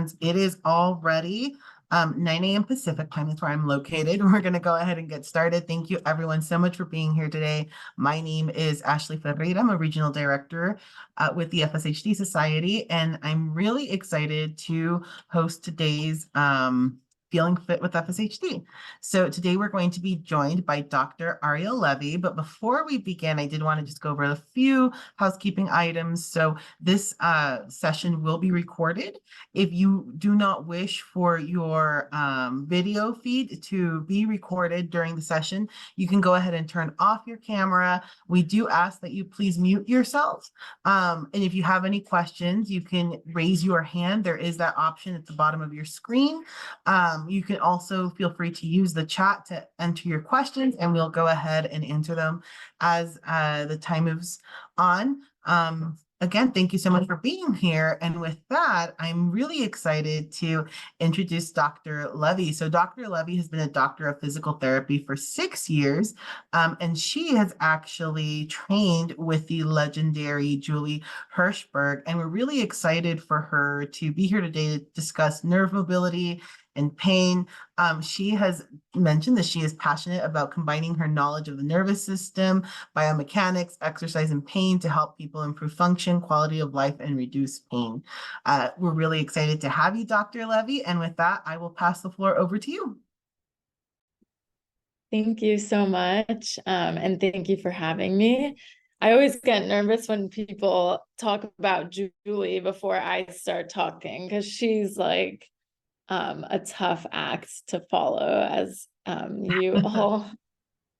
hands. It is already 9 a.m. Pacific time. That's where I'm located. We're going to go ahead and get started. Thank you everyone so much for being here today. My name is Ashley Ferreira. I'm a regional director with the FSHD Society, and I'm really excited to host today's Feeling Fit with FSHD. So today we're going to be joined by Dr. Arielle Levy, but before we begin, I did want to just go over a few housekeeping items. So this session will be recorded. If you do not wish for your video feed to be recorded during the session, you can go ahead and turn off your camera. We do ask that you please mute yourself. And if you have any questions, you can raise your hand. There is that option at the bottom of your screen. You can also feel free to use the chat to enter your questions, and we'll go ahead and answer them as the time moves on. Again, thank you so much for being here. And with that, I'm really excited to introduce Dr. Levy. So Dr. Levy has been a doctor of physical therapy for 6 years, and she has actually trained with the legendary Julie Herschberg. And we're really excited for her to be here today to discuss nerve mobility and pain. She has mentioned that she is passionate about combining her knowledge of the nervous system, biomechanics, exercise, and pain to help people improve function, quality of life, and reduce pain. We're really excited to have you, Dr. Levy. And with that, I will pass the floor over to you. Thank you so much. And thank you for having me. I always get nervous when people talk about Julie before I start talking, because she's like a tough act to follow, as you all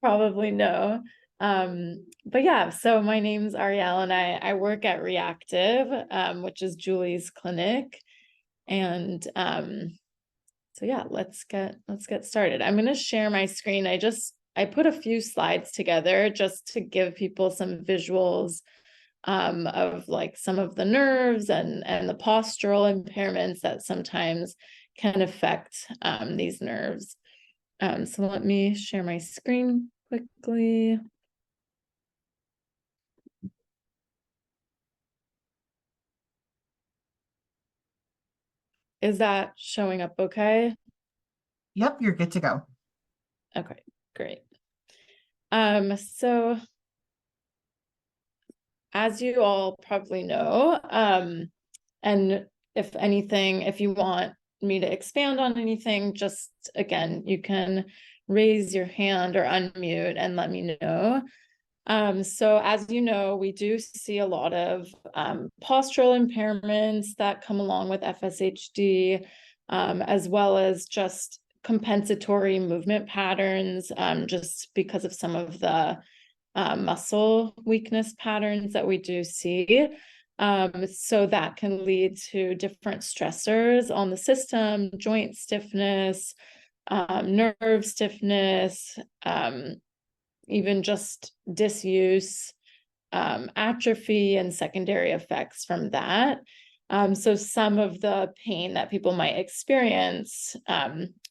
probably know. But yeah, so my name's Arielle, and I work at Reactive, which is Julie's clinic. And so yeah, let's get started. I'm going to share my screen. I put a few slides together just to give people some visuals of like some of the nerves and the postural impairments that sometimes can affect these nerves. So let me share my screen quickly. Is that showing up okay? Yep, you're good to go. Okay, great. So as you all probably know, and if anything, if you want me to expand on anything, just again, you can raise your hand or unmute and let me know. So as you know, we do see a lot of postural impairments that come along with FSHD, as well as just compensatory movement patterns, just because of some of the muscle weakness patterns that we do see. So that can lead to different stressors on the system, joint stiffness, nerve stiffness, even just disuse, atrophy, and secondary effects from that. So some of the pain that people might experience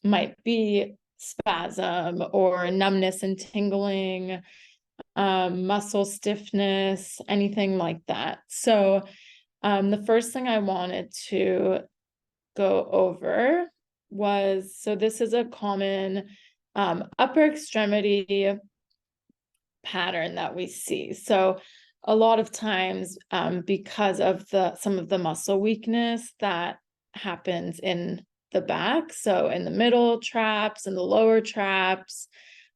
might be spasm or numbness and tingling, muscle stiffness, anything like that. So the first thing I wanted to go over was, so this is a common upper extremity pattern that we see. So a lot of times, because of some of the muscle weakness that happens in the back, so in the middle traps and the lower traps,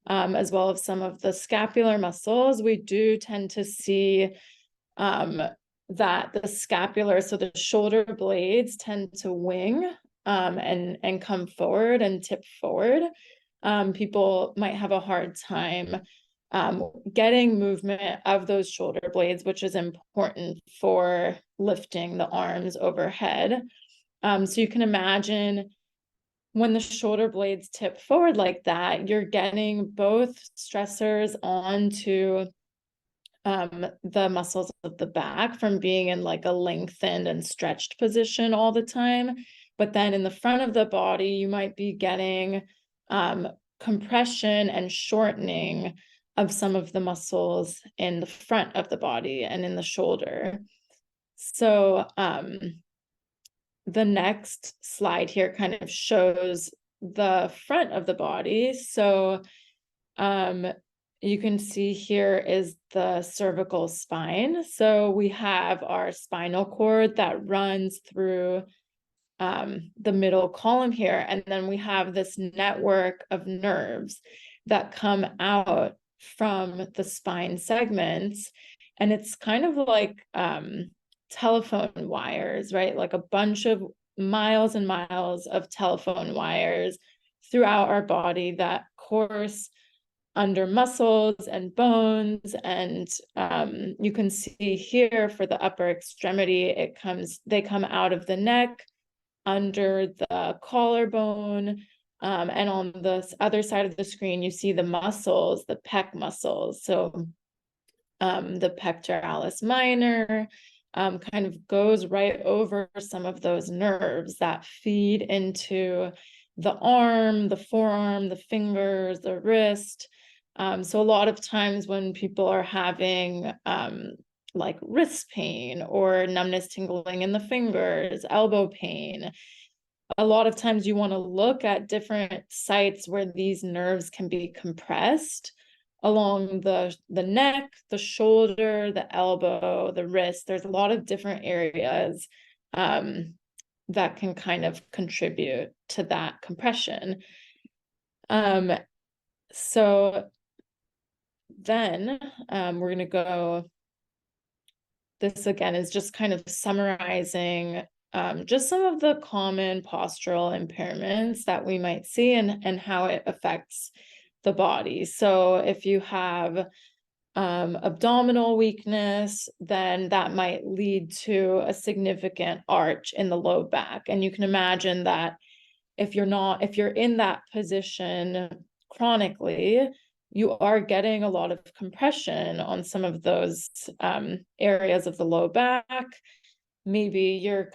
as well as some of the scapular muscles, we do tend to see that the scapular, so the shoulder blades tend to wing and come forward and tip forward. People might have a hard time getting movement of those shoulder blades, which is important for lifting the arms overhead. So you can imagine when the shoulder blades tip forward like that, you're getting both stressors onto the muscles of the back from being in like a lengthened and stretched position all the time. But then in the front of the body, you might be getting compression and shortening of some of the muscles in the front of the body and in the shoulder. So the next slide here kind of shows the front of the body. So you can see here is the cervical spine. So we have our spinal cord that runs through the middle column here. And then we have this network of nerves that come out from the spine segments. And it's kind of like telephone wires, right? Like a bunch of miles and miles of telephone wires throughout our body that course under muscles and bones. And you can see here for the upper extremity, they come out of the neck, under the collarbone, and on the other side of the screen, you see the muscles, the pec muscles. So the pectoralis minor kind of goes right over some of those nerves that feed into the arm, the forearm, the fingers, the wrist. So a lot of times when people are having like wrist pain or numbness, tingling in the fingers, elbow pain, a lot of times you want to look at different sites where these nerves can be compressed along the neck, the shoulder, the elbow, the wrist. There's a lot of different areas that can kind of contribute to that compression. So then we're going to go, this again is just kind of summarizing just some of the common postural impairments that we might see and how it affects the body. So if you have abdominal weakness, then that might lead to a significant arch in the low back. And you can imagine that if you're in that position chronically, you are getting a lot of compression on some of those areas of the low back. Maybe you're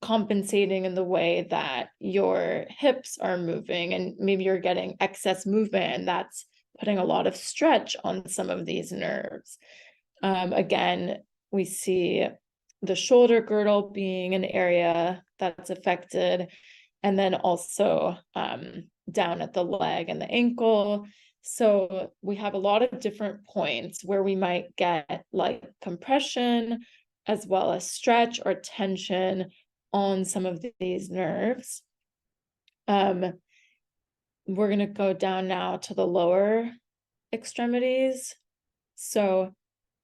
compensating in the way that your hips are moving, and maybe you're getting excess movement, and that's putting a lot of stretch on some of these nerves. Again, we see the shoulder girdle being an area that's affected, and then also down at the leg and the ankle. So we have a lot of different points where we might get like compression as well as stretch or tension on some of these nerves. We're going to go down now to the lower extremities. So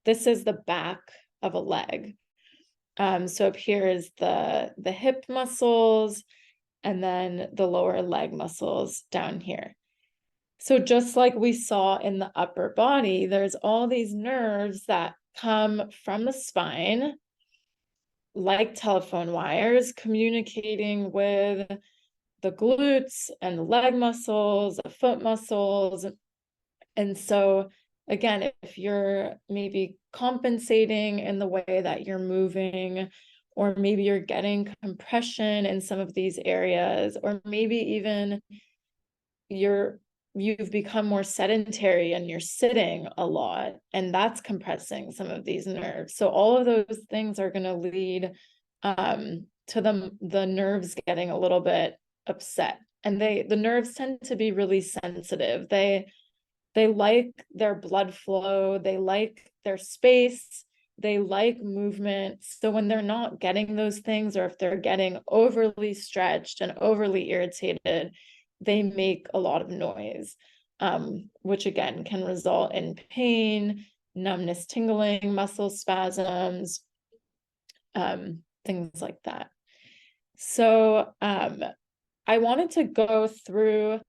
this is the back of a leg. So up here is the hip muscles, and then the lower leg muscles down here. So just like we saw in the upper body, there's all these nerves that come from the spine, like telephone wires, communicating with the glutes and the leg muscles, the foot muscles. And so again, if you're maybe compensating in the way that you're moving, or maybe you're getting compression in some of these areas, or maybe even you've become more sedentary and you're sitting a lot, and that's compressing some of these nerves. So all of those things are going to lead to the nerves getting a little bit upset. And the nerves tend to be really sensitive. They like their blood flow, they like their space, they like movement. So when they're not getting those things, or if they're getting overly stretched and overly irritated, they make a lot of noise, which again can result in pain, numbness, tingling, muscle spasms, things like that. So I wanted to go through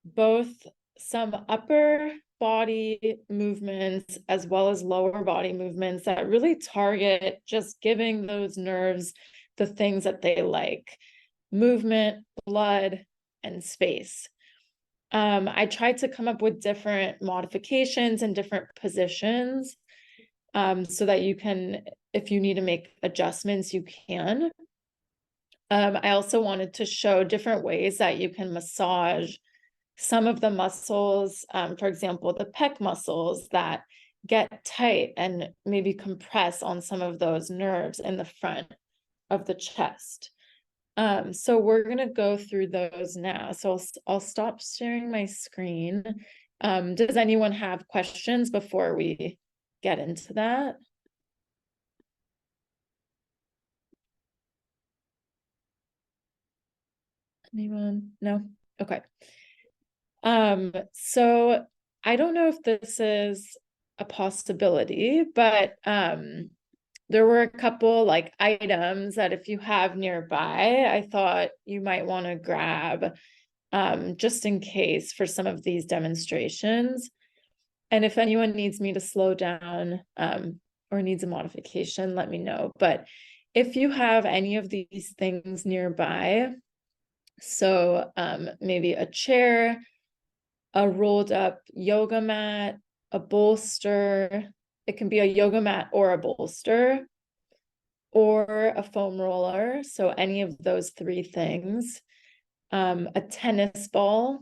both some upper body movements as well as lower body movements that really target just giving those nerves the things that they like: movement, blood, and space. I tried to come up with different modifications and different positions so that you can, if you need to make adjustments, you can. I also wanted to show different ways that you can massage some of the muscles, for example, the pec muscles that get tight and maybe compress on some of those nerves in the front of the chest. So we're gonna go through those now. So I'll stop sharing my screen. Does anyone have questions before we get into that? Anyone? No? Okay. So I don't know if this is a possibility, but there were a couple like items that if you have nearby, I thought you might want to grab just in case for some of these demonstrations. And if anyone needs me to slow down or needs a modification, let me know. But if you have any of these things nearby, so maybe a chair, a rolled up yoga mat, a bolster, it can be a yoga mat or a bolster, or a foam roller. So any of those three things. A tennis ball.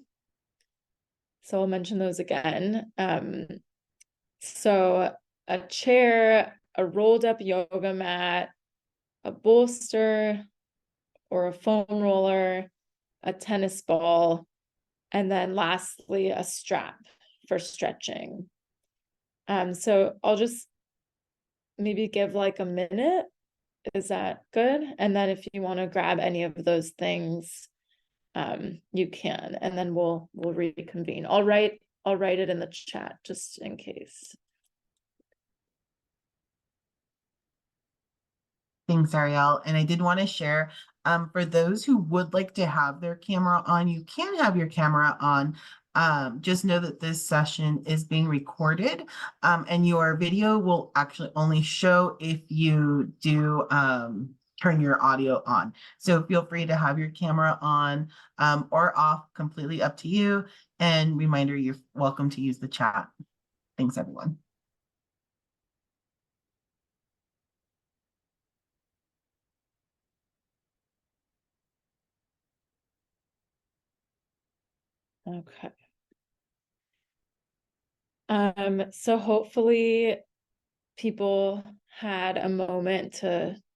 So I'll mention those again. So a chair, a rolled up yoga mat, a bolster or a foam roller, a tennis ball, and then lastly, a strap for stretching. So I'll just maybe give like a minute. Is that good? And then if you want to grab any of those things, you can, and then we'll reconvene. I'll write it in the chat just in case. Thanks, Arielle. And I did want to share, for those who would like to have their camera on, you can have your camera on. Just know that this session is being recorded, and your video will actually only show if you do turn your audio on. So feel free to have your camera on or off, completely up to you. And reminder, you're welcome to use the chat. Thanks, everyone. Okay. So hopefully people had a moment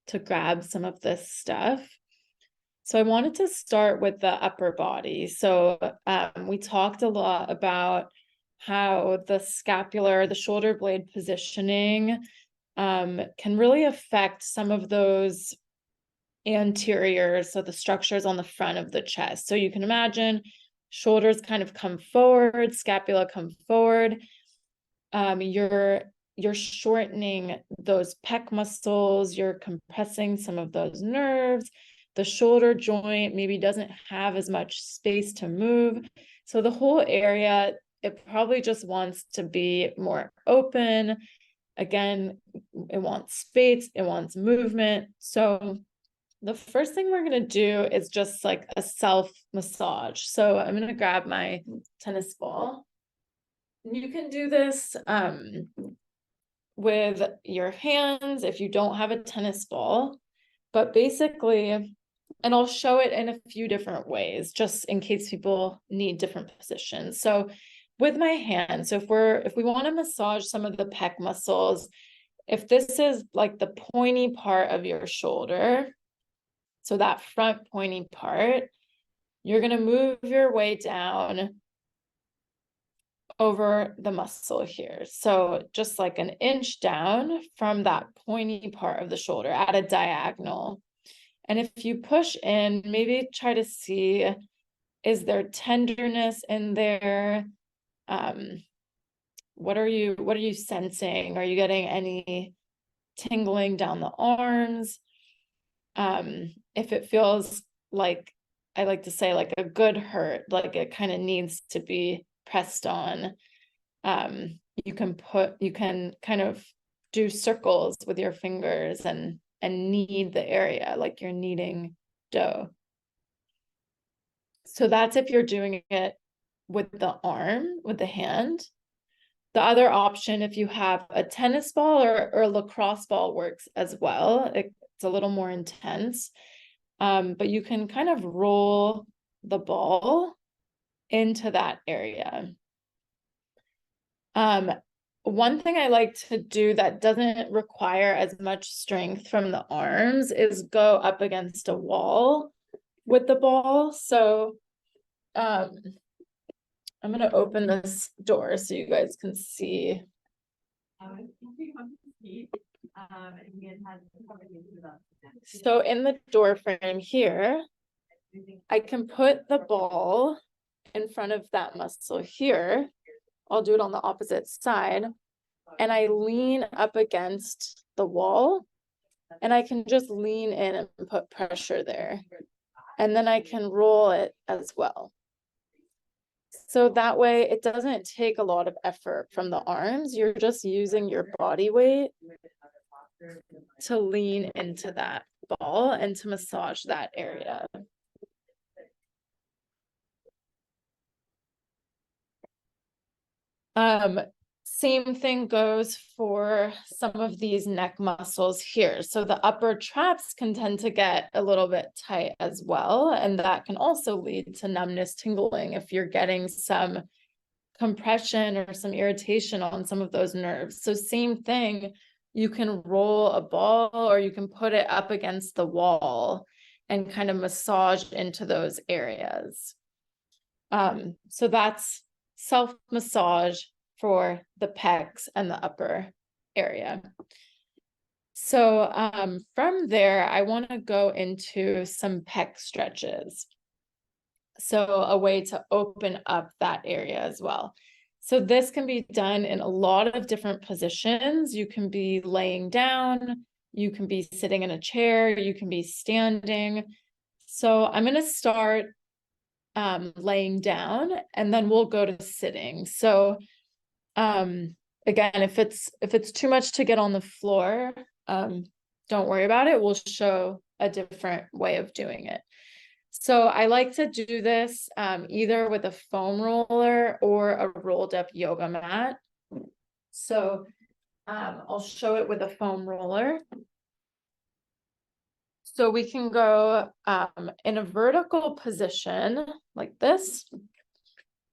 to grab some of this stuff. So I wanted to start with the upper body. So we talked a lot about how the scapular, the shoulder blade positioning can really affect some of those anterior, so the structures on the front of the chest. So you can imagine shoulders kind of come forward, scapula come forward. You're shortening those pec muscles, you're compressing some of those nerves. The shoulder joint maybe doesn't have as much space to move. So the whole area, it probably just wants to be more open. Again, it wants space, it wants movement. So the first thing we're going to do is just like a self massage. So I'm going to grab my tennis ball. You can do this with your hands if you don't have a tennis ball, but basically, and I'll show it in a few different ways, just in case people need different positions. So with my hands, so if we want to massage some of the pec muscles, if this is like the pointy part of your shoulder, so that front pointy part, you're going to move your way down over the muscle here. So just like an inch down from that pointy part of the shoulder at a diagonal. And if you push in, maybe try to see, is there tenderness in there? What are you sensing? Are you getting any tingling down the arms? If it feels like, I like to say like a good hurt, like it kind of needs to be pressed on, you can kind of do circles with your fingers and knead the area like you're kneading dough. So that's if you're doing it with the arm, with the hand. The other option, if you have a tennis ball or a lacrosse ball, works as well. It's a little more intense, but you can kind of roll the ball into that area. one thing I like to do that doesn't require as much strength from the arms is go up against a wall with the ball. So I'm going to open this door so you guys can see. So in the door frame here, I can put the ball in front of that muscle here. I'll do it on the opposite side. And I lean up against the wall, and I can just lean in and put pressure there. And then I can roll it as well. So that way it doesn't take a lot of effort from the arms. You're just using your body weight to lean into that ball and to massage that area. Same thing goes for some of these neck muscles here. So the upper traps can tend to get a little bit tight as well. And that can also lead to numbness, tingling if you're getting some compression or some irritation on some of those nerves. So same thing, you can roll a ball or you can put it up against the wall and kind of massage into those areas. So that's self-massage for the pecs and the upper area. So from there, I want to go into some pec stretches. So a way to open up that area as well. So this can be done in a lot of different positions. You can be laying down, you can be sitting in a chair, you can be standing. So I'm going to start laying down, and then we'll go to sitting. So again, if it's too much to get on the floor, don't worry about it. We'll show a different way of doing it. So I like to do this either with a foam roller or a rolled up yoga mat. So I'll show it with a foam roller. So we can go in a vertical position like this.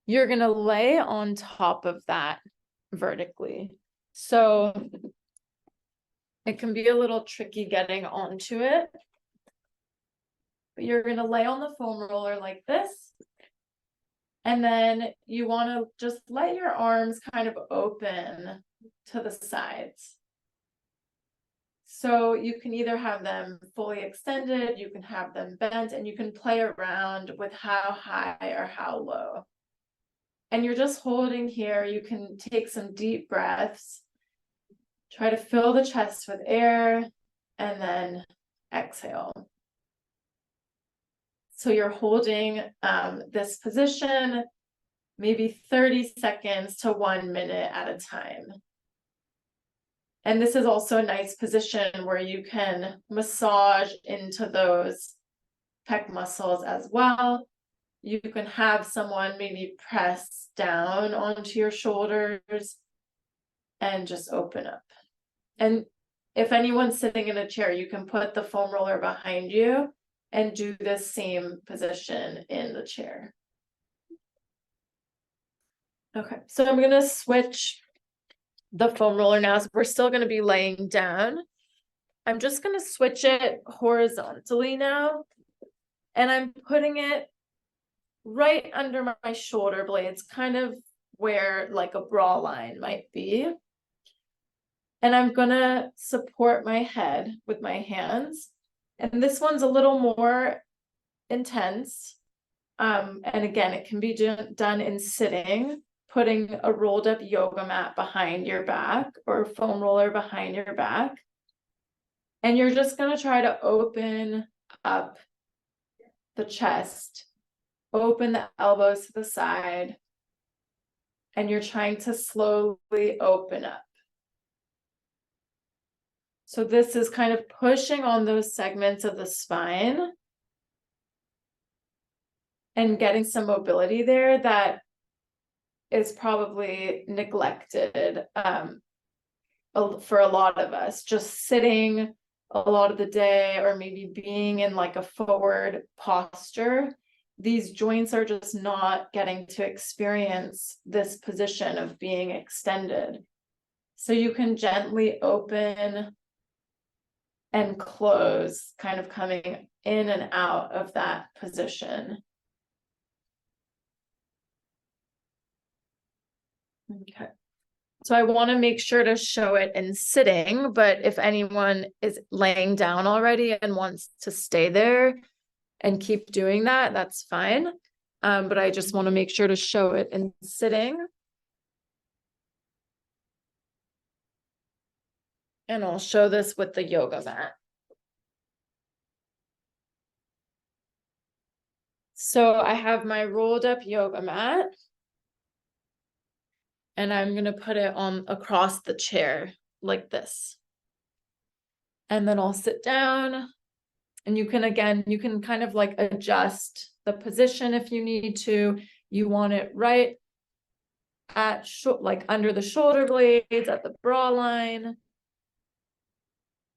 You're going to lay on top of that vertically. So it can be a little tricky getting onto it. But you're going to lay on the foam roller like this. And then you want to just let your arms kind of open to the sides. So you can either have them fully extended, you can have them bent, and you can play around with how high or how low. And you're just holding here. You can take some deep breaths. Try to fill the chest with air and then exhale. So you're holding this position maybe 30 seconds to 1 minute at a time. And this is also a nice position where you can massage into those pec muscles as well. You can have someone maybe press down onto your shoulders and just open up. And if anyone's sitting in a chair, you can put the foam roller behind you and do this same position in the chair. Okay, so I'm going to switch the foam roller now. So we're still going to be laying down. I'm just going to switch it horizontally now. And I'm putting it right under my shoulder blades, kind of where like a bra line might be. And I'm going to support my head with my hands. And this one's a little more intense. And again, it can be done in sitting, putting a rolled up yoga mat behind your back or a foam roller behind your back. And you're just going to try to open up the chest, open the elbows to the side, and you're trying to slowly open up. So this is kind of pushing on those segments of the spine and getting some mobility there that is probably neglected for a lot of us, just sitting a lot of the day or maybe being in like a forward posture. These joints are just not getting to experience this position of being extended. So you can gently open and close, kind of coming in and out of that position. Okay. So I want to make sure to show it in sitting, but if anyone is laying down already and wants to stay there and keep doing that, that's fine. But I just want to make sure to show it in sitting. And I'll show this with the yoga mat. So I have my rolled up yoga mat. And I'm going to put it on across the chair like this. And then I'll sit down, and you can, again, you can kind of like adjust the position if you need to. You want it right at like under the shoulder blades, at the bra line.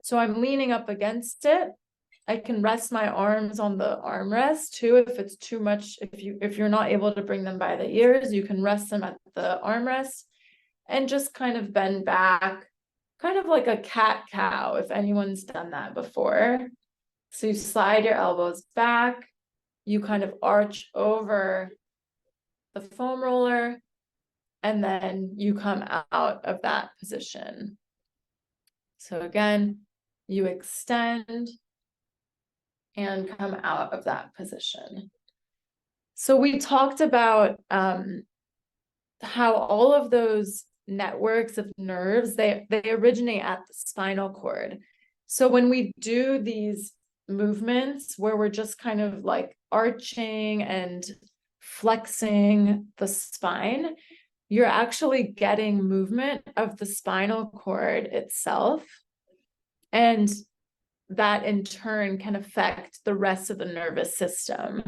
So I'm leaning up against it. I can rest my arms on the armrest too if it's too much. If you're not able to bring them by the ears, you can rest them at the armrest and just kind of bend back, kind of like a cat-cow, if anyone's done that before. So you slide your elbows back, you kind of arch over the foam roller, and then you come out of that position. So again, you extend and come out of that position. So we talked about how all of those networks of nerves, they originate at the spinal cord. So when we do these movements where we're just kind of like arching and flexing the spine, you're actually getting movement of the spinal cord itself. And that in turn can affect the rest of the nervous system.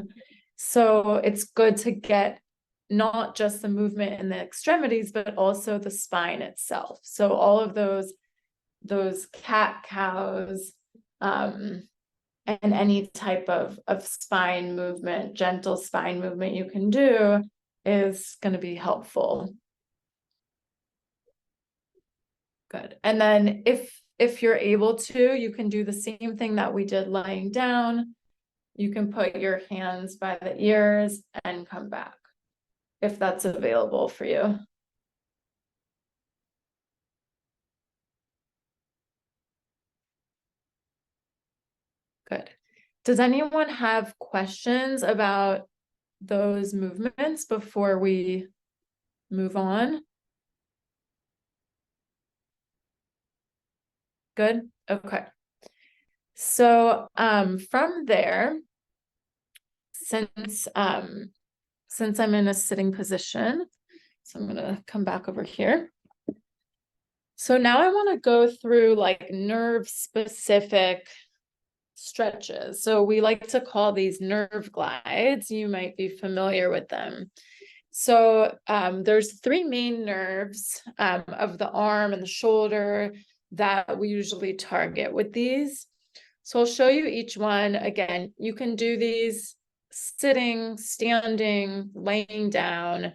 So it's good to get not just the movement in the extremities, but also the spine itself. So all of those cat-cows, and any type of spine movement, gentle spine movement you can do is going to be helpful. Good. And then if you're able to, you can do the same thing that we did lying down. You can put your hands by the ears and come back if that's available for you. Good. Does anyone have questions about those movements before we move on? Good. Okay. So from there, since I'm in a sitting position, so I'm going to come back over here. So now I want to go through like nerve specific stretches. So we like to call these nerve glides. You might be familiar with them. So there's three main nerves of the arm and the shoulder that we usually target with these. So I'll show you each one. Again, you can do these sitting, standing, laying down,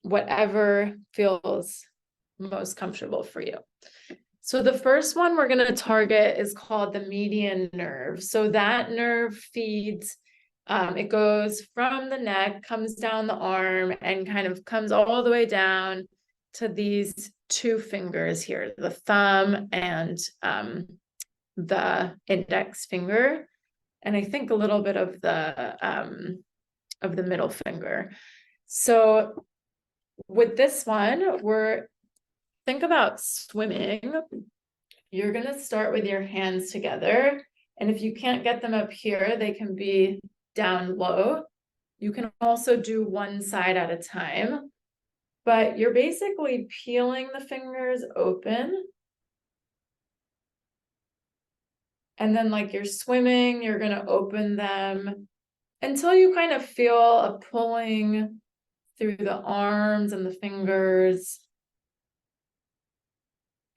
whatever feels most comfortable for you. So the first one we're going to target is called the median nerve. So that nerve feeds, it goes from the neck, comes down the arm, and kind of comes all the way down to these two fingers here, the thumb and the index finger, and I think a little bit of the middle finger. So with this one, think about swimming. You're going to start with your hands together. And if you can't get them up here, they can be down low. You can also do one side at a time. But you're basically peeling the fingers open. And then like you're swimming, you're going to open them until you kind of feel a pulling through the arms and the fingers.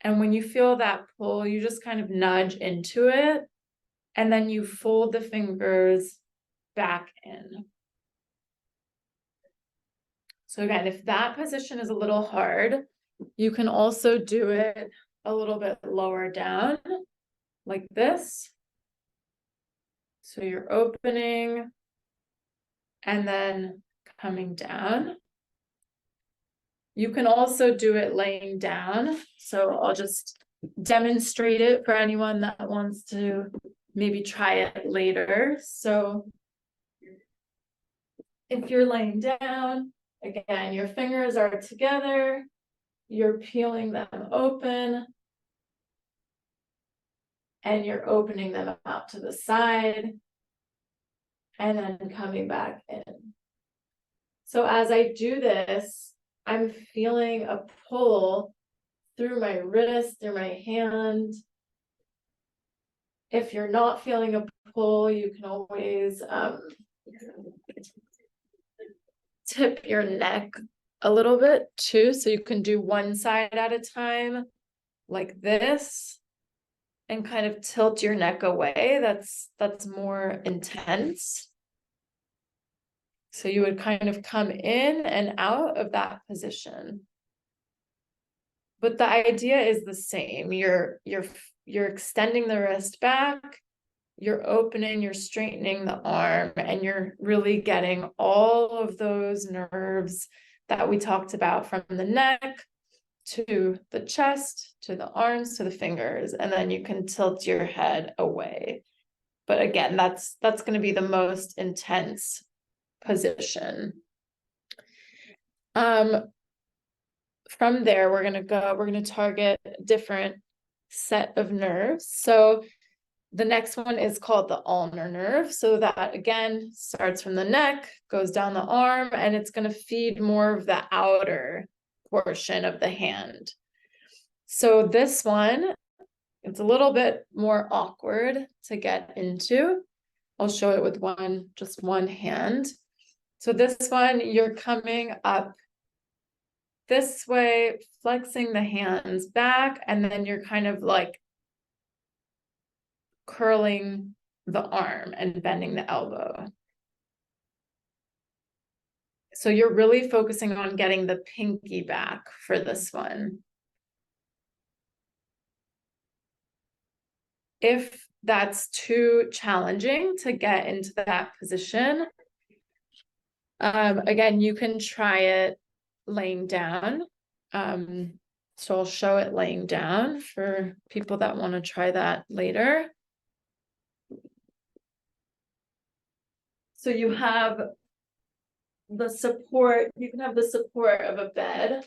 And when you feel that pull, you just kind of nudge into it, and then you fold the fingers back in. So again, if that position is a little hard, You can also do it a little bit lower down, like this. So you're opening and then coming down. You can also do it laying down. So I'll just demonstrate it for anyone that wants to maybe try it later. So if you're laying down, again, your fingers are together, you're peeling them open, and you're opening them out to the side, and then coming back in. So as I do this, I'm feeling a pull through my wrist, through my hand. If you're not feeling a pull, you can always tip your neck a little bit too. So you can do one side at a time, like this, and kind of tilt your neck away. That's more intense. So you would kind of come in and out of that position. But the idea is the same. You're extending the wrist back, you're opening, you're straightening the arm, and you're really getting all of those nerves that we talked about, from the neck to the chest, to the arms, to the fingers, and then you can tilt your head away. But again, that's going to be the most intense position. From there, we're going to target a different set of nerves. So the next one is called the ulnar nerve. So that again starts from the neck, goes down the arm, and it's going to feed more of the outer portion of the hand. So this one, it's a little bit more awkward to get into. I'll show it with just one hand. So this one, you're coming up this way, flexing the hands back, and then you're kind of like curling the arm and bending the elbow. So you're really focusing on getting the pinky back for this one. If that's too challenging to get into that position, again, you can try it laying down. So I'll show it laying down for people that want to try that later. So you have the support, you can have the support of a bed,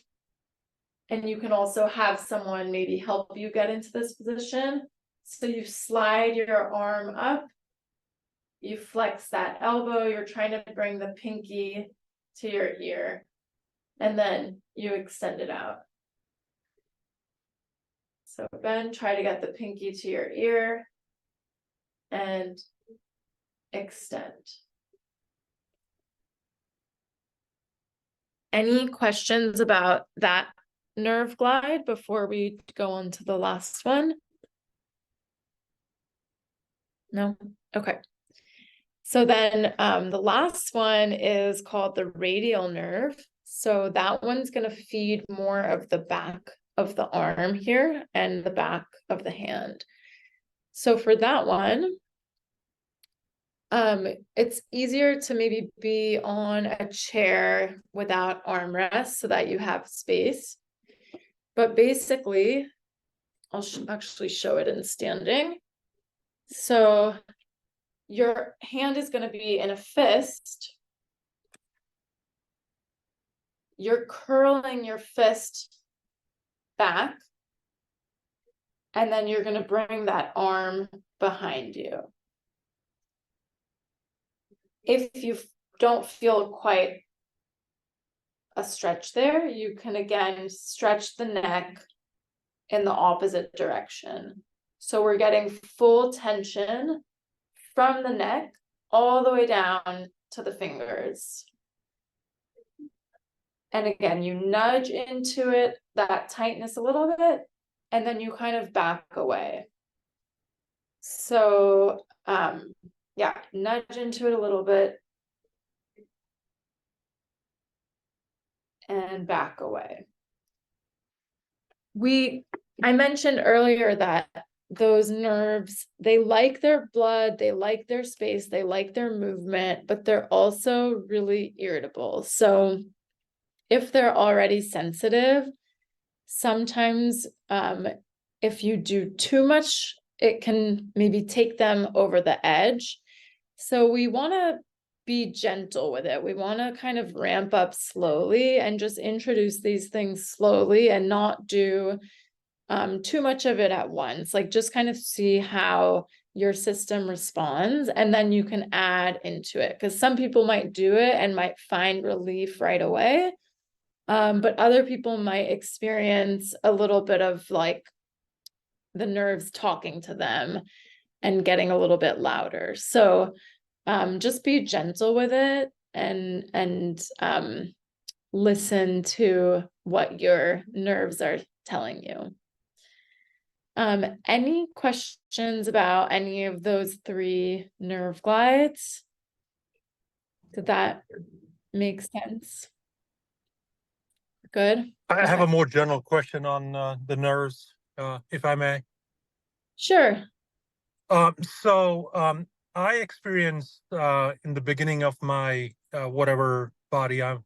and you can also have someone maybe help you get into this position. So you slide your arm up, you flex that elbow, you're trying to bring the pinky to your ear, and then you extend it out. So bend, try to get the pinky to your ear, and extend. Any questions about that nerve glide before we go on to the last one? No? Okay. So then the last one is called the radial nerve. So that one's going to feed more of the back of the arm here and the back of the hand. So for that one, it's easier to maybe be on a chair without armrests so that you have space. But basically, I'll actually show it in standing. So your hand is going to be in a fist. You're curling your fist back, and then you're going to bring that arm behind you. If you don't feel quite a stretch there, you can again stretch the neck in the opposite direction. So we're getting full tension from the neck all the way down to the fingers. And again, you nudge into it, that tightness a little bit, and then you kind of back away. So yeah, nudge into it a little bit and back away. I mentioned earlier that those nerves, they like their blood, they like their space, they like their movement, but they're also really irritable. So if they're already sensitive, sometimes if you do too much, it can maybe take them over the edge. So we want to be gentle with it. We want to kind of ramp up slowly and just introduce these things slowly and not do too much of it at once. Like just kind of see how your system responds, and then you can add into it. Because some people might do it and might find relief right away. But other people might experience a little bit of like the nerves talking to them and getting a little bit louder. So just be gentle with it and listen to what your nerves are telling you. Any questions about any of those 3 nerve glides? Did that make sense? Good. I have Okay. a more general question on the nerves, if I may. Sure. I experienced in the beginning of my whatever body I'm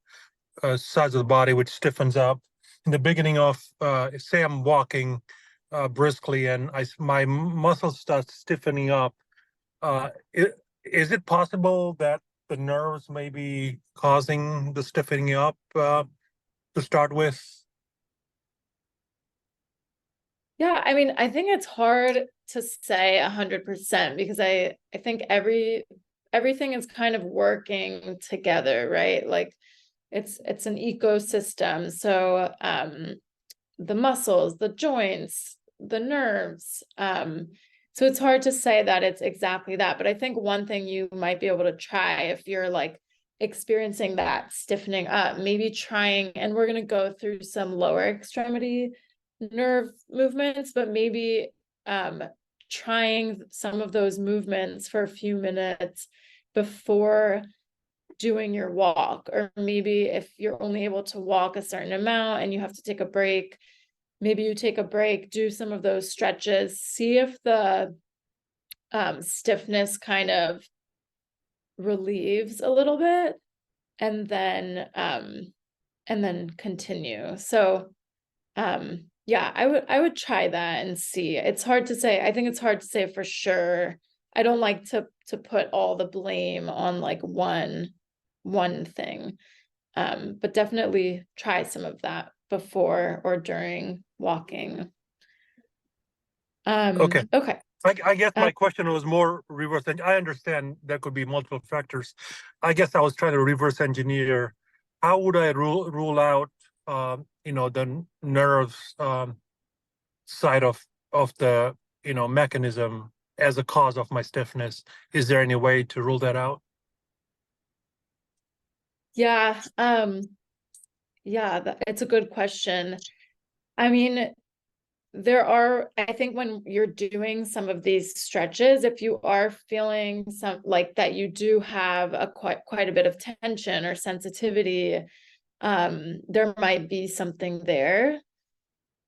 size of the body which stiffens up. In the beginning of say I'm walking briskly and my muscles start stiffening up. Is it possible that the nerves may be causing the stiffening up to start with? Yeah, I mean, I think it's hard to say 100% because I think everything is kind of working together, right? Like it's an ecosystem. So the muscles, the joints, the nerves. So it's hard to say that it's exactly that. But I think one thing you might be able to try if you're like experiencing that stiffening up, maybe trying, and we're going to go through some lower extremity nerve movements, but maybe trying some of those movements for a few minutes before doing your walk. Or maybe if you're only able to walk a certain amount and you have to take a break, maybe you take a break, do some of those stretches, see if the stiffness kind of relieves a little bit, and then continue. So yeah, I would try that and see. It's hard to say. I think it's hard to say for sure. I don't like to put all the blame on like one thing. But definitely try some of that before or during walking. Okay. Okay. I guess my question was more reverse. I understand there could be multiple factors. I guess I was trying to reverse engineer. How would I rule out, the nerves side of the mechanism as a cause of my stiffness? Is there any way to rule that out? Yeah. It's a good question. I mean, I think when you're doing some of these stretches, if you are feeling some like that, you do have a quite a bit of tension or sensitivity, there might be something there.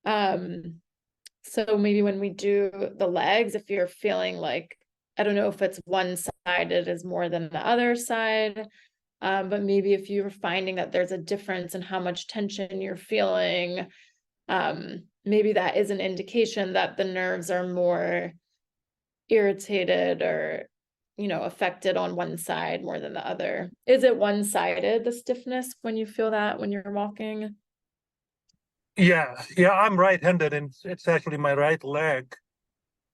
So maybe when we do the legs, if you're feeling like, I don't know if it's one-sided is more than the other side, but maybe if you're finding that there's a difference in how much tension you're feeling, maybe that is an indication that the nerves are more irritated or, affected on one side more than the other. Is it one-sided, the stiffness, when you feel that when you're walking? Yeah, I'm right-handed, and it's actually my right leg,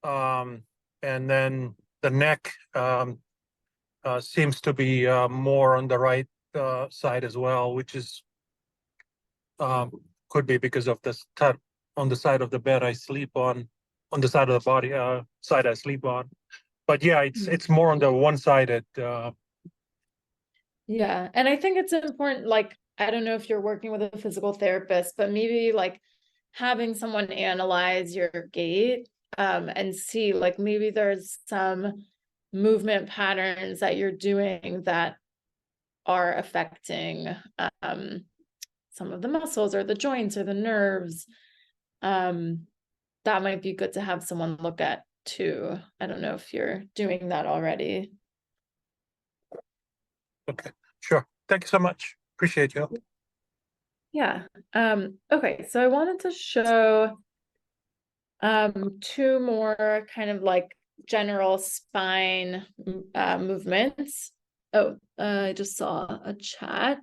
and then the neck seems to be more on the right side as well, which is could be because of this on the side of the bed I sleep on the side of the body side I sleep on. But yeah, it's more on the one-sided. Yeah, and I think it's important, like, I don't know if you're working with a physical therapist, but maybe like having someone analyze your gait and see like maybe there's some movement patterns that you're doing that are affecting some of the muscles or the joints or the nerves. that might be good to have someone look at too. I don't know if you're doing that already. Okay, sure. Thank you so much. Appreciate you. Yeah. Okay, so I wanted to show two more kind of like general spine movements. Oh, I just saw a chat.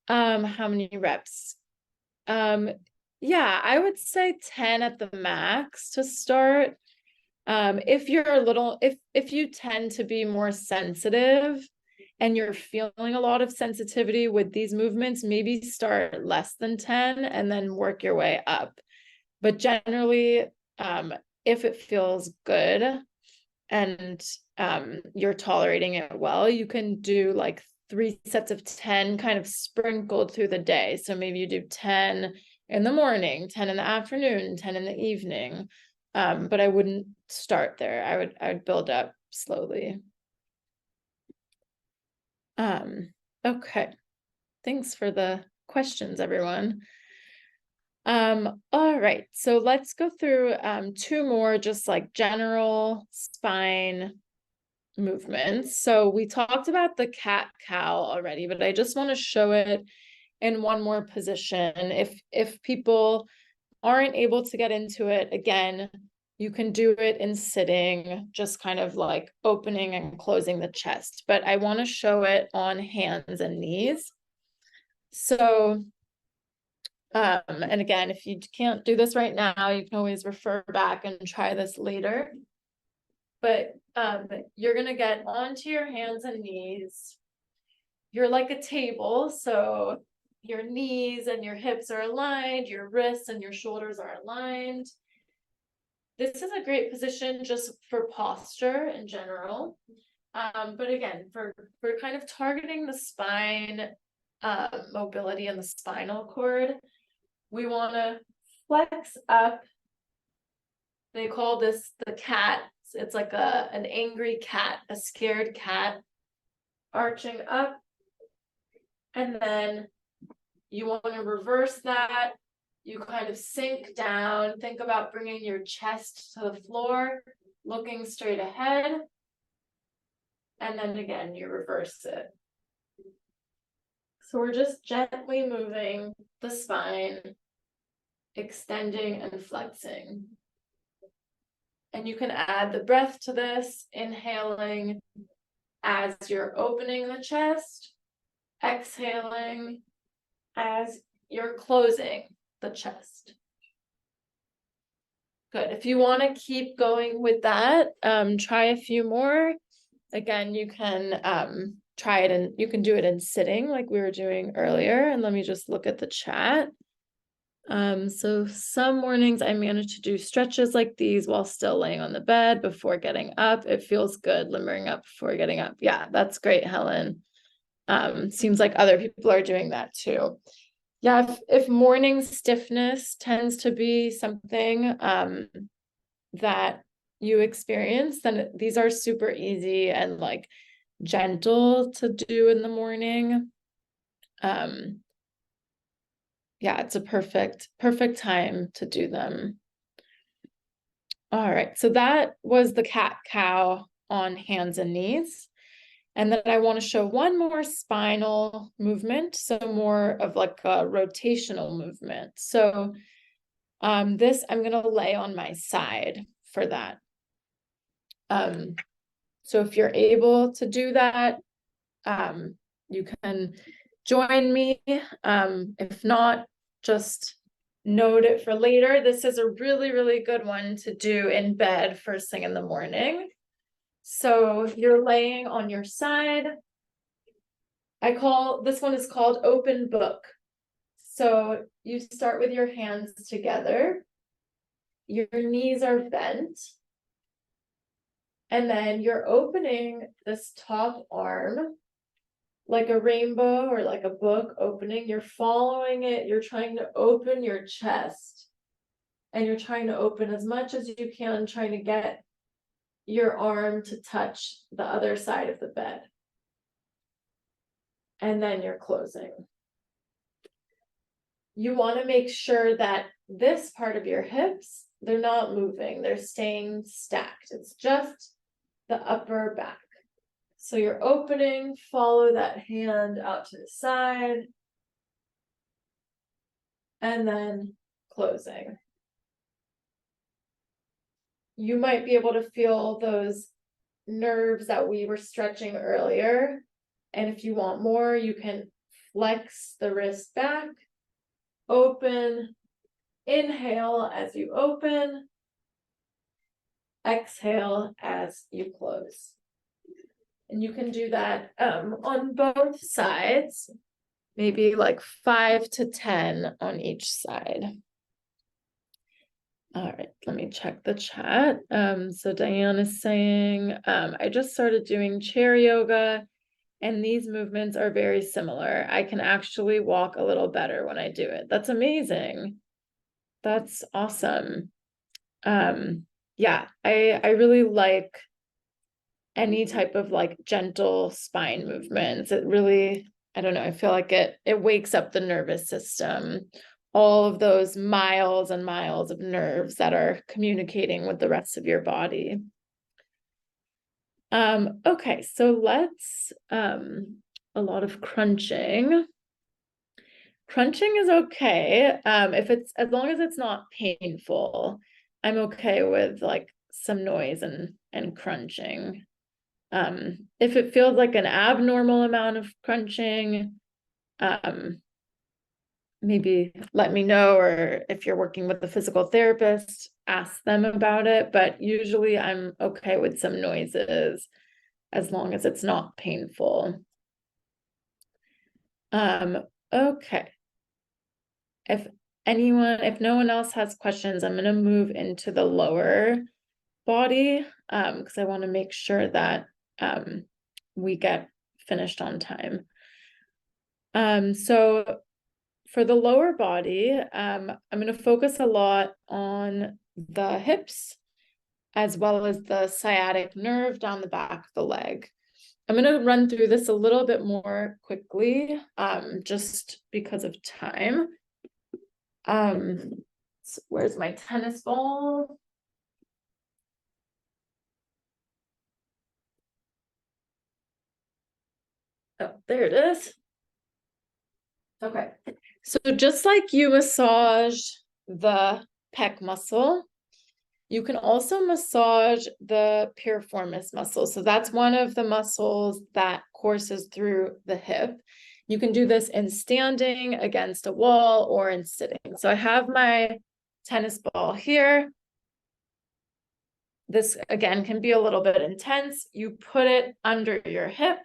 How many reps? Yeah, I would say 10 at the max to start. If you're a little, if you tend to be more sensitive and you're feeling a lot of sensitivity with these movements, maybe start less than 10 and then work your way up. But generally, if it feels good and you're tolerating it well, you can do like 3 sets of 10 kind of sprinkled through the day. So maybe you do 10 in the morning, 10 in the afternoon, 10 in the evening. But I wouldn't start there. I would build up slowly. Okay. Thanks for the questions, everyone. All right, so let's go through 2 more just like general spine movements. So we talked about the cat-cow already, but I just want to show it in one more position. If people aren't able to get into it, again, you can do it in sitting, just kind of like opening and closing the chest. But I want to show it on hands and knees. So and again, if you can't do this right now, you can always refer back and try this later. But you're gonna get onto your hands and knees. You're like a table, so your knees and your hips are aligned, your wrists and your shoulders are aligned. This is a great position just for posture in general. But again, for kind of targeting the spine, mobility in the spinal cord, we want to flex up. They call this the cat. It's like an angry cat, a scared cat, arching up. And then you want to reverse that. You kind of sink down. Think about bringing your chest to the floor, looking straight ahead. And then again, you reverse it. So we're just gently moving the spine, extending and flexing. And you can add the breath to this, inhaling as you're opening the chest, exhaling as you're closing the chest. Good. If you want to keep going with that, try a few more. Again, you can try it and you can do it in sitting like we were doing earlier. And let me just look at the chat. So some mornings I manage to do stretches like these while still laying on the bed before getting up. It feels good limbering up before getting up. Yeah, that's great, Helen. Seems like other people are doing that too. Yeah, if morning stiffness tends to be something that you experience, then these are super easy and like gentle to do in the morning. Yeah, it's a perfect time to do them. All right, so that was the cat-cow on hands and knees. And then I want to show one more spinal movement, so more of like a rotational movement. So this I'm going to lay on my side for that. So if you're able to do that, you can join me. If not, just note it for later. This is a really, really good one to do in bed first thing in the morning. So you're laying on your side. This one is called open book. So you start with your hands together. Your knees are bent. And then you're opening this top arm like a rainbow or like a book opening. You're following it. You're trying to open your chest. And you're trying to open as much as you can, trying to get your arm to touch the other side of the bed. And then you're closing. You want to make sure that this part of your hips, they're not moving, they're staying stacked. It's just the upper back. So you're opening, follow that hand out to the side, and then closing. You might be able to feel those nerves that we were stretching earlier. And if you want more, you can flex the wrist back, open, inhale as you open, exhale as you close. And you can do that on both sides, maybe like 5 to 10 on each side. All right, let me check the chat. So Diane is saying, I just started doing chair yoga and these movements are very similar. I can actually walk a little better when I do it. That's amazing. That's awesome. Yeah, I really like any type of like gentle spine movements. It really, I don't know, I feel like it wakes up the nervous system, all of those miles and miles of nerves that are communicating with the rest of your body. Okay, so let's a lot of crunching. Crunching is okay. If it's, as long as it's not painful, I'm okay with like some noise and crunching. If it feels like an abnormal amount of crunching, maybe let me know, or if you're working with a physical therapist, ask them about it. But usually I'm okay with some noises as long as it's not painful. Okay. If no one else has questions, I'm going to move into the lower body because I want to make sure that we get finished on time. So for the lower body, I'm going to focus a lot on the hips as well as the sciatic nerve down the back of the leg. I'm going to run through this a little bit more quickly just because of time. So where's my tennis ball? Oh, there it is. Okay, so just like you massage the pec muscle, you can also massage the piriformis muscle. So that's one of the muscles that courses through the hip. You can do this in standing against a wall or in sitting. So I have my tennis ball here. This again can be a little bit intense. You put it under your hip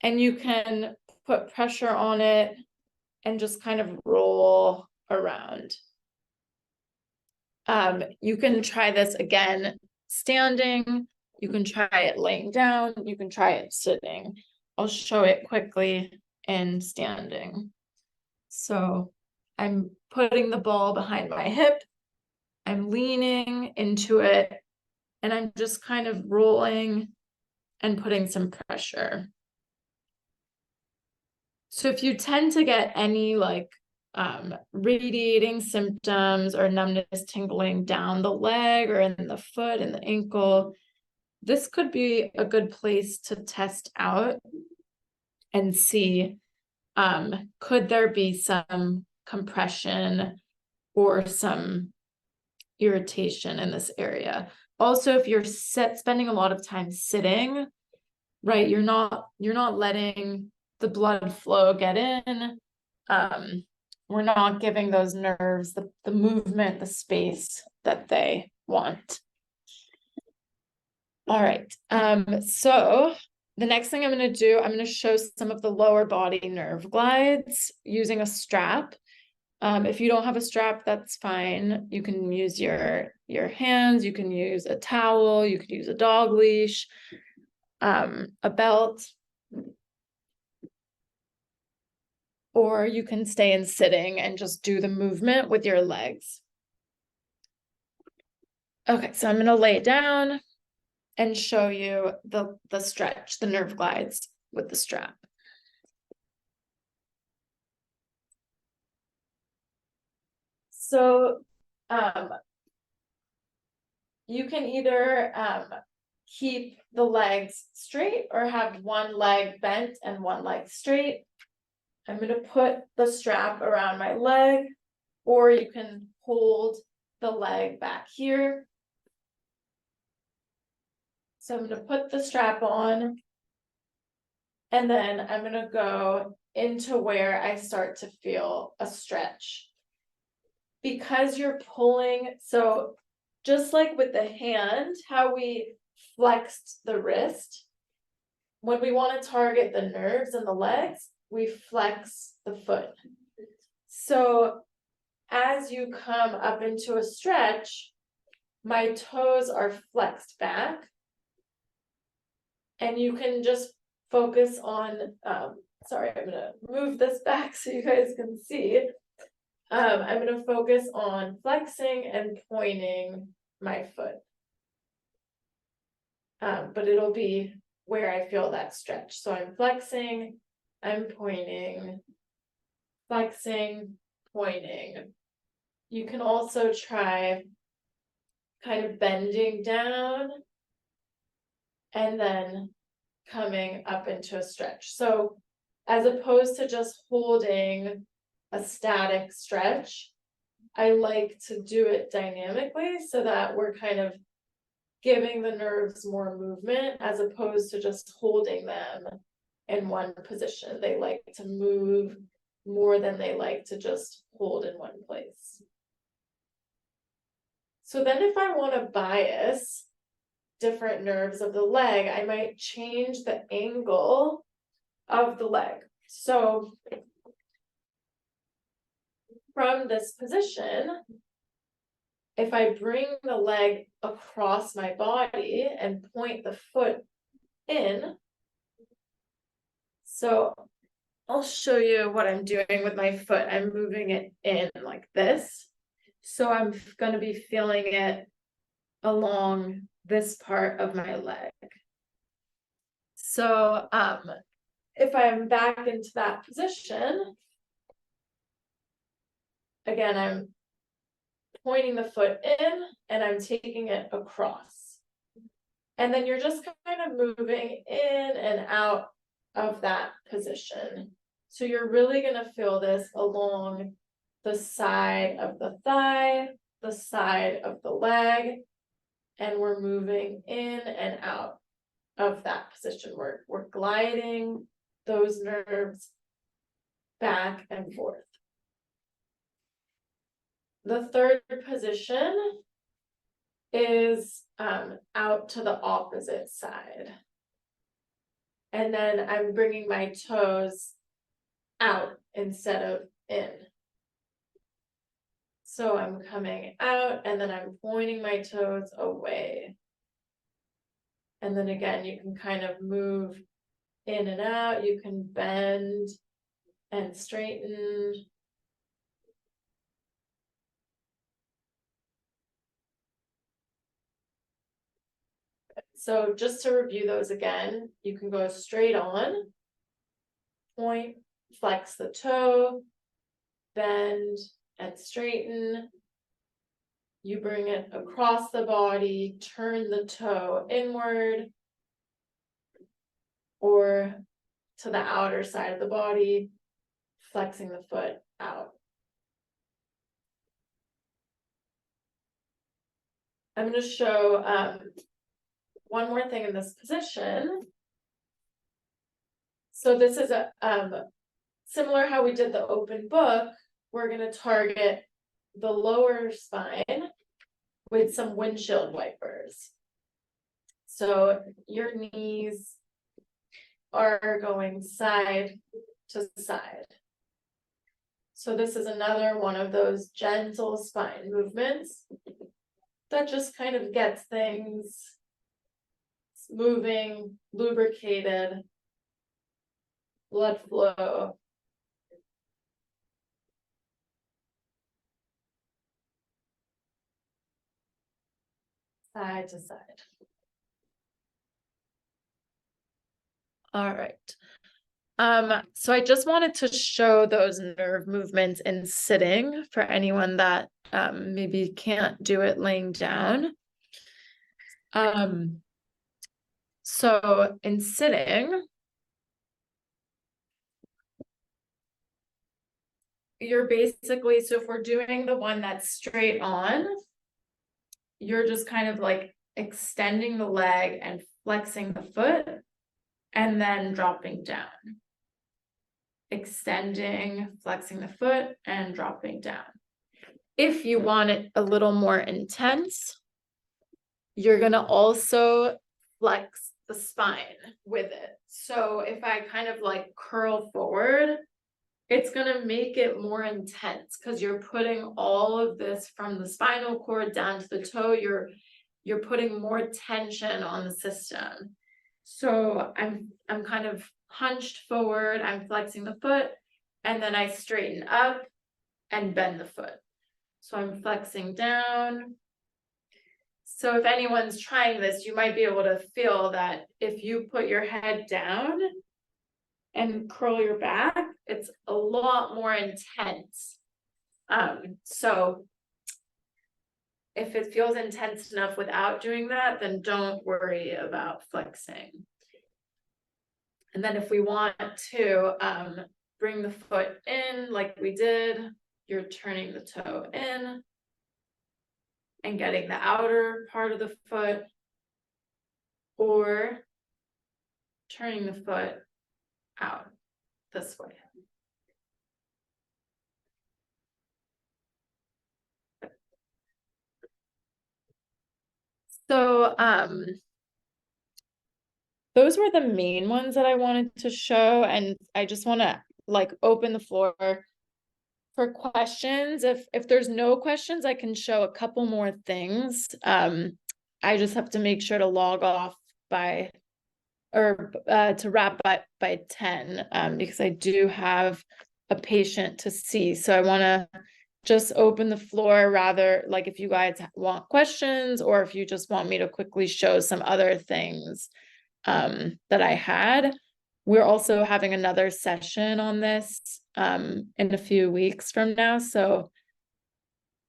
and you can put pressure on it and just kind of roll around. You can try this again standing, you can try it laying down, you can try it sitting. I'll show it quickly in standing. So I'm putting the ball behind my hip, I'm leaning into it, and I'm just kind of rolling and putting some pressure. So if you tend to get any like radiating symptoms or numbness, tingling down the leg or in the foot and the ankle, this could be a good place to test out and see, could there be some compression or some irritation in this area. Also, if you're spending a lot of time sitting, right, you're not letting the blood flow get in. We're not giving those nerves the movement, the space that they want. All right. So the next thing I'm going to do, I'm going to show some of the lower body nerve glides using a strap. If you don't have a strap, that's fine. You can use your hands, you can use a towel, you could use a dog leash, a belt, or you can stay in sitting and just do the movement with your legs. Okay, so I'm going to lay down and show you the stretch, the nerve glides with the strap. So you can either keep the legs straight or have one leg bent and one leg straight. I'm going to put the strap around my leg, or you can hold the leg back here. So I'm going to put the strap on, and then I'm going to go into where I start to feel a stretch. Because you're pulling, so just like with the hand, how we flexed the wrist, when we want to target the nerves in the legs, we flex the foot. So as you come up into a stretch, my toes are flexed back, and you can just focus on, sorry, I'm gonna move this back so you guys can see. I'm gonna focus on flexing and pointing my foot. But it'll be where I feel that stretch. So I'm flexing, I'm pointing, flexing, pointing. You can also try kind of bending down and then coming up into a stretch. So as opposed to just holding a static stretch, I like to do it dynamically so that we're kind of giving the nerves more movement as opposed to just holding them in one position. They like to move more than they like to just hold in one place. So then if I want to bias different nerves of the leg, I might change the angle of the leg. So from this position, if I bring the leg across my body and point the foot in, so I'll show you what I'm doing with my foot. I'm moving it in like this. So I'm going to be feeling it along this part of my leg. So if I'm back into that position, again, I'm pointing the foot in and I'm taking it across. And then you're just kind of moving in and out of that position. So you're really going to feel this along the side of the thigh, the side of the leg, and we're moving in and out of that position. We're gliding those nerves back and forth. The third position is out to the opposite side. And then I'm bringing my toes out instead of in. So I'm coming out and then I'm pointing my toes away. And then again, you can kind of move in and out. You can bend and straighten. So just to review those again, you can go straight on, point, flex the toe, bend and straighten. You bring it across the body, turn the toe inward or to the outer side of the body, flexing the foot out. I'm going to show one more thing in this position. So this is a similar how we did the open book. We're going to target the lower spine with some windshield wipers. So your knees are going side to side. So this is another one of those gentle spine movements that just kind of gets things moving, lubricated, blood flow. Side to side. All right. So I just wanted to show those nerve movements in sitting for anyone that maybe can't do it laying down. So in sitting, you're basically, so if we're doing the one that's straight on, you're just kind of like extending the leg and flexing the foot and then dropping down. Extending, flexing the foot and dropping down. If you want it a little more intense, you're gonna also flex the spine with it. So if I kind of like curl forward, it's gonna make it more intense because you're putting all of this from the spinal cord down to the toe. You're putting more tension on the system. So I'm kind of hunched forward, I'm flexing the foot, and then I straighten up and bend the foot. So I'm flexing down. So if anyone's trying this, you might be able to feel that if you put your head down and curl your back, it's a lot more intense. So if it feels intense enough without doing that, then don't worry about flexing. And then if we want to bring the foot in like we did, you're turning the toe in and getting the outer part of the foot, or turning the foot out this way. So those were the main ones that I wanted to show, and I just want to like open the floor for questions. If there's no questions, I can show a couple more things. I just have to make sure to log off by or to wrap up by 10 because I do have a patient to see. So I want to just open the floor, rather like if you guys want questions or if you just want me to quickly show some other things that I had. We're also having another session on this in a few weeks from now. So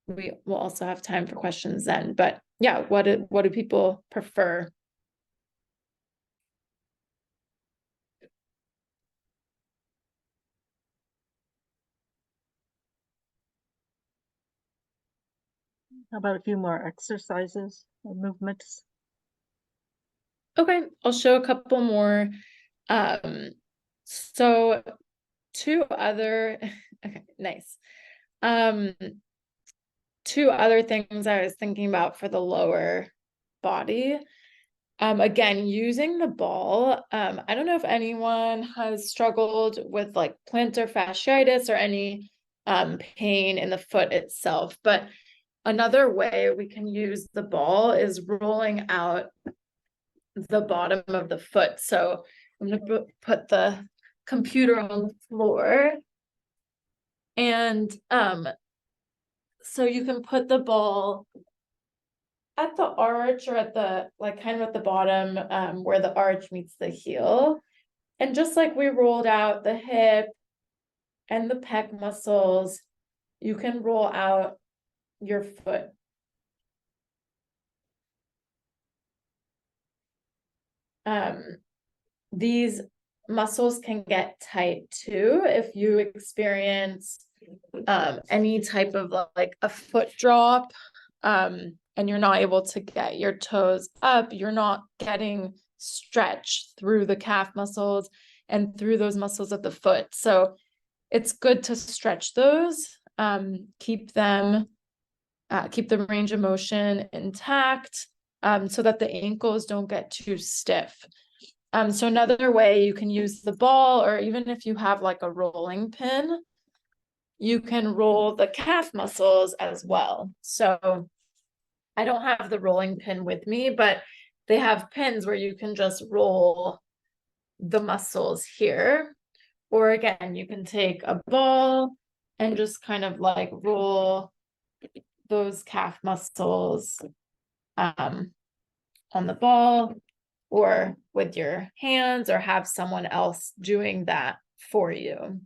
we will also have time for questions then. But yeah, what do people prefer? How about a few more exercises or movements? Okay, I'll show a couple more. So two other, okay, nice. Two other things I was thinking about for the lower body. Again, using the ball. I don't know if anyone has struggled with like plantar fasciitis or any pain in the foot itself, but another way we can use the ball is rolling out the bottom of the foot. So I'm going to put the computer on the floor, and so you can put the ball at the arch or at the like kind of at the bottom where the arch meets the heel. And just like we rolled out the hip and the pec muscles, you can roll out your foot. These muscles can get tight too if you experience any type of like a foot drop and you're not able to get your toes up, you're not getting stretch through the calf muscles and through those muscles of the foot. So it's good to stretch those, keep the range of motion intact so that the ankles don't get too stiff. So another way you can use the ball, or even if you have like a rolling pin, you can roll the calf muscles as well. So I don't have the rolling pin with me, but they have pins where you can just roll the muscles here. Or again, you can take a ball and just kind of like roll those calf muscles on the ball. or with your hands, or have someone else doing that for you.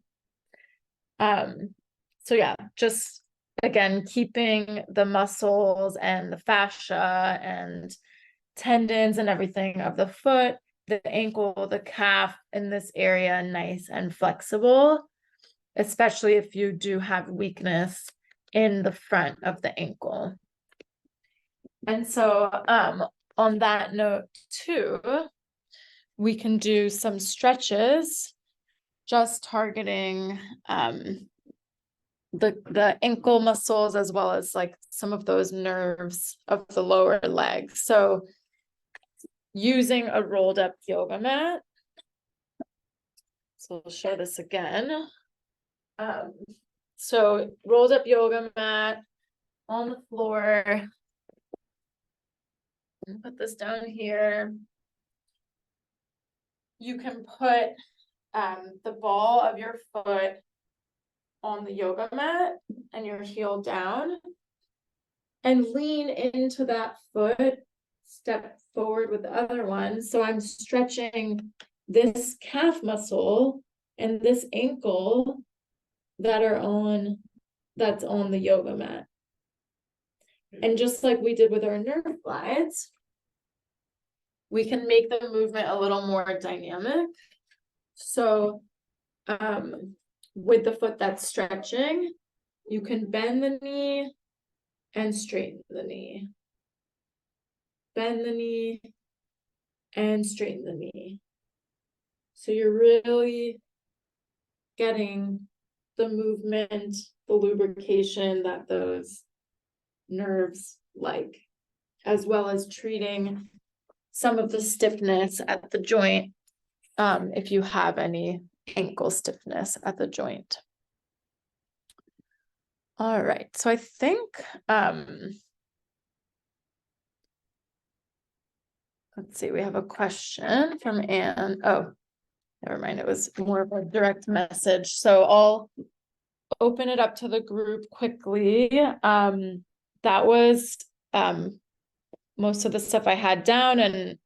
So yeah, just again, keeping the muscles and the fascia and tendons and everything of the foot, the ankle, the calf in this area nice and flexible, especially if you do have weakness in the front of the ankle. And so on that note too, we can do some stretches, just targeting the ankle muscles, as well as like some of those nerves of the lower leg. So using a rolled up yoga mat. So we'll show this again. So rolled up yoga mat on the floor. Put this down here. You can put the ball of your foot on the yoga mat and your heel down, and lean into that foot, step forward with the other one. So I'm stretching this calf muscle and this ankle that's on the yoga mat. And just like we did with our nerve glides, we can make the movement a little more dynamic. So with the foot that's stretching, you can bend the knee and straighten the knee. Bend the knee and straighten the knee. So you're really getting the movement, the lubrication that those nerves like, as well as treating some of the stiffness at the joint, if you have any ankle stiffness at the joint. All right, so I think let's see, we have a question from Anne. Oh, never mind, it was more of a direct message. So I'll open it up to the group quickly. That was most of the stuff I had down, and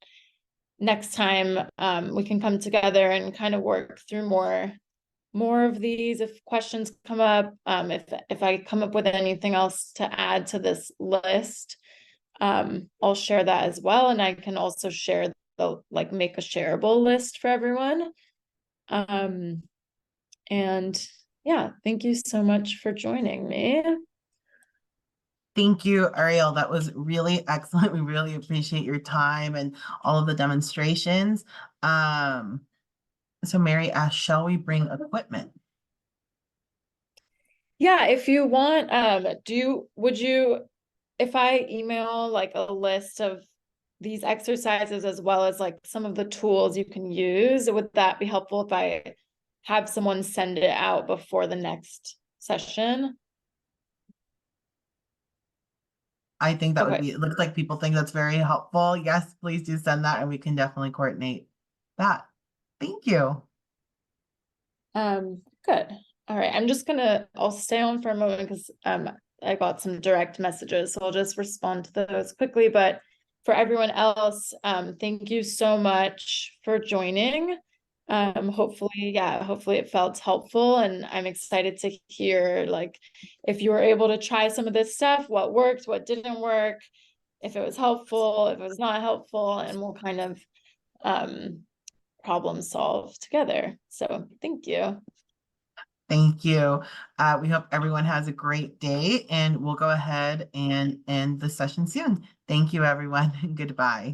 next time we can come together and kind of work through more of these if questions come up. If I come up with anything else to add to this list, I'll share that as well, and I can also share make a shareable list for everyone. And yeah, thank you so much for joining me. Thank you, Arielle. That was really excellent. We really appreciate your time and all of the demonstrations. So Mary asked, shall we bring equipment? Yeah, if you want, would you, if I email like a list of these exercises as well as like some of the tools you can use, would that be helpful if I have someone send it out before the next session? I think that would Okay. be, it looks like people think that's very helpful. Yes, please do send that and we can definitely coordinate that. Thank you. Good. All right. I'll stay on for a moment because I got some direct messages, so I'll just respond to those quickly. But for everyone else, thank you so much for joining. Hopefully it felt helpful, and I'm excited to hear like if you were able to try some of this stuff, what worked, what didn't work, if it was helpful, if it was not helpful, and we'll kind of problem solve together. So thank you. Thank you. We hope everyone has a great day, and we'll go ahead and end the session soon. Thank you, everyone. Goodbye.